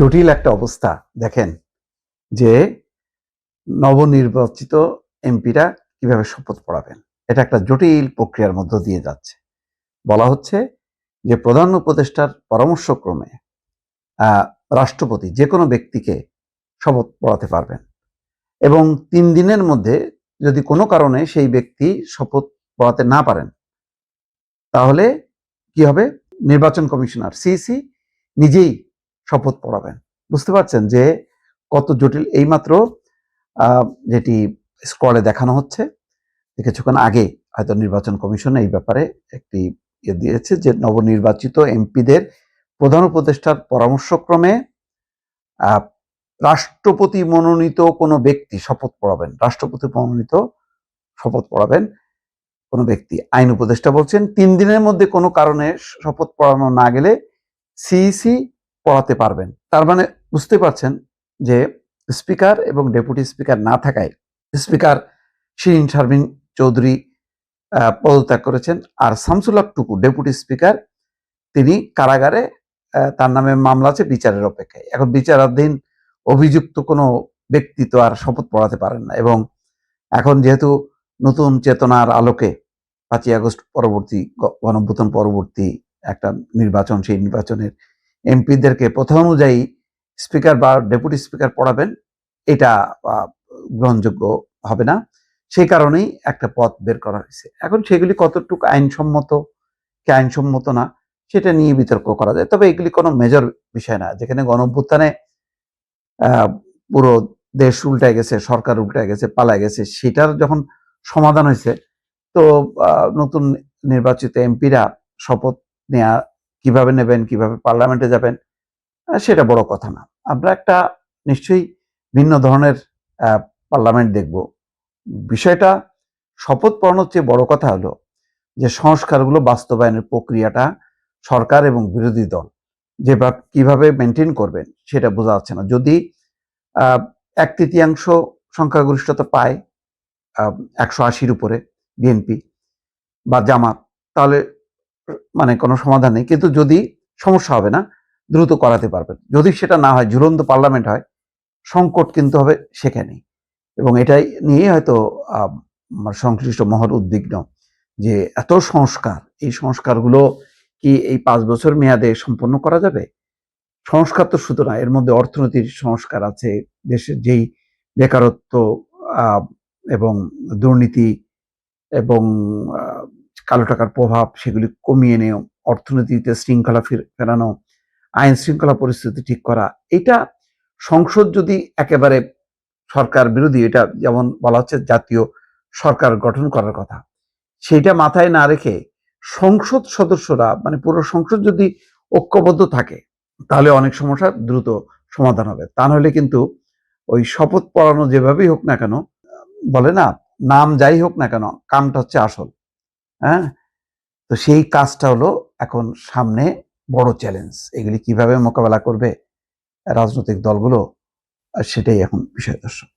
জটিল একটা অবস্থা। দেখেন যে নবনির্বাচিত এমপিরা কিভাবে শপথ পড়াবেন, এটা একটা জটিল প্রক্রিয়ার মধ্য দিয়ে যাচ্ছে। বলা হচ্ছে যে প্রধান উপদেষ্টার পরামর্শক্রমে রাষ্ট্রপতি যে কোনো ব্যক্তিকে শপথ পড়াতে পারবেন এবং 3 দিনের মধ্যে যদি কোনো কারণে সেই ব্যক্তি শপথ পড়াতে না পারেন তাহলে কি হবে, নির্বাচন কমিশনার সিইসি নিজেই শপথ পড়াবেন। বুঝতে পারছেন যে কত জটিল। এইমাত্র যেটি স্ক্রলে দেখানো হচ্ছে কিছুক্ষণ আগে হয়তো নির্বাচন কমিশন এই ব্যাপারে একটি দিয়েছে যে নবনির্বাচিত এমপিদের প্রধান উপদেষ্টার পরামর্শক্রমে রাষ্ট্রপতি মনোনীত কোনো ব্যক্তি শপথ পড়াবেন। রাষ্ট্রপতি মনোনীত শপথ পড়াবেন কোনো ব্যক্তি। আইন উপদেষ্টা বলছেন 3 দিনের মধ্যে কোনো কারণে শপথ পড়ানো না গেলে সিইসি পড়াতে পারবেন। তার মানে বুঝতে পারছেন যে স্পিকার এবং ডেপুটি স্পিকার না থাকায় স্পিকার শিরিন শারমিন চৌধুরী পদত্যাগ করেছেন, আর শামসুল হক টুকু ডেপুটি স্পিকার তিনি কারাগারে, তার নামে মামলা আছে, বিচারের অপেক্ষায়। এখন বিচারাধীন অভিযুক্ত কোনো ব্যক্তি তো আর শপথ পড়াতে পারেন না। এবং এখন যেহেতু নতুন চেতনার আলোকে 5ই আগস্ট পরবর্তী গণঅভ্যুত্থান পরবর্তী একটা নির্বাচন, সেই নির্বাচনের এমপিদেরকে প্রথা অনুযায়ী স্পিকার বা ডেপুটি স্পিকার পড়াবেন, এটা গ্রহণযোগ্য হবে না। সেই কারণেই একটা পথ বের করা হয়েছে। এখন সেগুলি কতটুকু আইনসম্মত কি আইনসম্মত না সেটা নিয়ে বিতর্ক করা যায়, তবে এগুলি কোনো মেজর বিষয় না। যেখানে গণঅভ্যুত্থানে পুরো দেশ উল্টায় গেছে, সরকার উল্টায় গেছে, পালায় গেছে, সেটার যখন সমাধান হয়েছে, তো নতুন নির্বাচিত এমপিরা শপথ নেওয়া কিভাবে নেবেন, কিভাবে পার্লামেন্টে যাবেন, সেটা বড় কথা না। আমরা একটা নিশ্চয়ই ভিন্ন ধরনের পার্লামেন্ট দেখব। বিষয়টা শপথ পড়ানোর চেয়ে বড় কথা হলো যে সংস্কারগুলো বাস্তবায়নের প্রক্রিয়াটা সরকার এবং বিরোধী দল যেভাবে কিভাবে মেনটেন করবেন সেটা বোঝা যাচ্ছে না। যদি 1/3 সংখ্যাগরিষ্ঠতা পায় 180-র উপরে বিএনপি বা জামাত, তাহলে মানে কোনো সমাধান নেই। কিন্তু যদি সমস্যা হবে না, দ্রুত করাতে পারবেন। যদি সেটা না হয়, ঝুলন্ত পার্লামেন্ট হয়, সংকট কিন্তু হবে সেখানেই। এবং এটাই নিয়ে হয়তো সংশ্লিষ্ট মহল উদ্বিগ্ন যে এত সংস্কার, এই সংস্কারগুলো কি এই 5 বছর মেয়াদে সম্পন্ন করা যাবে? সংস্কার তো শুধু না, এর মধ্যে অর্থনৈতিক সংস্কার আছে, দেশের যেই বেকারত্ব এবং দুর্নীতি এবং কালো টাকার প্রভাব সেগুলি কমিয়ে নিয়ে অর্থনীতিতে শৃঙ্খলা ফেরানো, আইন শৃঙ্খলা পরিস্থিতি ঠিক করা। এটা সংসদ যদি একেবারে সরকার বিরোধী, এটা যেমন বলা হচ্ছে জাতীয় সরকার গঠন করার কথা, সেইটা মাথায় না রেখে সংসদ সদস্যরা মানে পুরো সংসদ যদি ঐক্যবদ্ধ থাকে তাহলে অনেক সমস্যা দ্রুত সমাধান হবে। তা নাহলে কিন্তু ওই শপথ পড়ানো যেভাবেই হোক না কেন, বলে না, নাম যাই হোক না কেন, কামটা হচ্ছে আসল। হ্যাঁ, তো সেই কাজটা হলো এখন সামনে বড় চ্যালেঞ্জ। এগুলি কিভাবে মোকাবেলা করবে রাজনৈতিক দলগুলো, সেটাই এখন বিষয়, দর্শক।